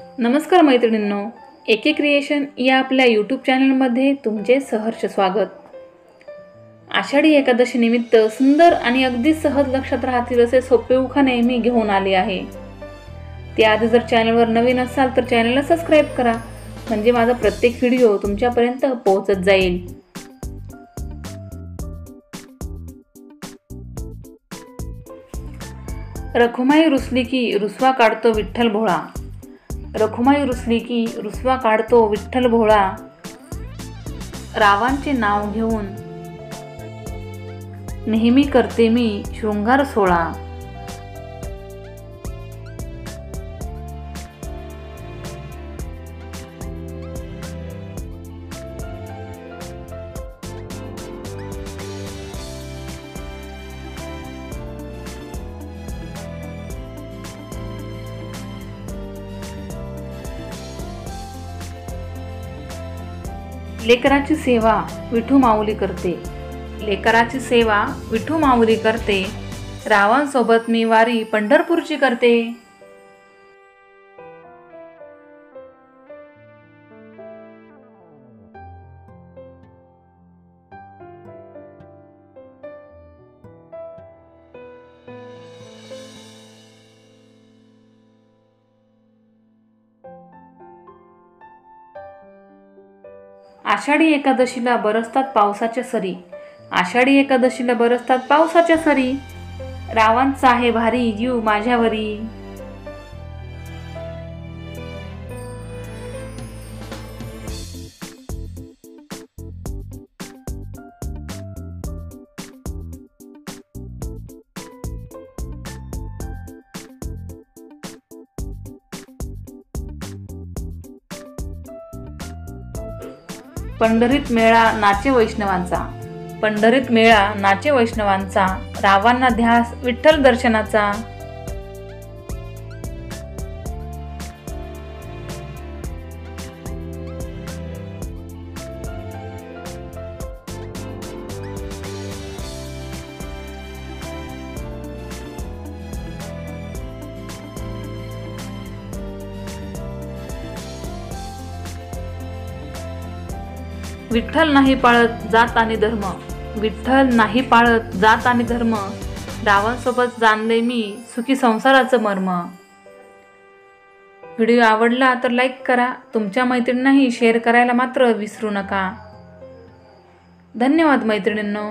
नमस्कार मैत्रिणींनो, एके क्रिएशन या आपल्या यूट्यूब चॅनलमध्ये तुमचे सहर्ष स्वागत। आषाढी एकादशी निमित्त सुंदर आणि अगदी सहज लक्षात राहतील असे सोपे उखाणे मी घेऊन आले आहे। त्याआधी जर चॅनलवर नवीन असाल तर चॅनलला सबस्क्राइब करा, म्हणजे माझा प्रत्येक व्हिडिओ तुमच्यापर्यंत पोहोचत जाईल। रखुमाई रुसली की रुसवा काढतो विठ्ठल भोळा। रखुमाई रुसली की रुसवा काढतो विठ्ठल भोळा। रावांचे नाव घेऊन नेहमी करते मी शृंगार सोळा। लेकराची सेवा विठू माऊली करते। लेकराची सेवा विठू माऊली करते। रावांसोबत मी वारी पंढरपूरची करते। आषाढी एकादशीला बरसतात पावसाच्या सरी। आषाढी एकादशीला बरसतात पावसाच्या सरी। रावांचा आहे भारी जीव माझ्यावरी। पंढरीत मेळा नाचे वैष्णवांचा। पंढरीत मेळा नाचे वैष्णवांचा। रावांना ध्यास विठ्ठल दर्शनाचा। विठ्ठल नाही पाळत जात आणि धर्म। विठ्ठल नाही पाळत जात आणि धर्म। रावांसोबत जाणले मी सुखी संसाराचं मर्म। व्हिडिओ आवडला तर लाईक करा, तुमच्या मैत्रिणींनाही शेअर करायला मात्र विसरू नका। धन्यवाद मैत्रिणींनो।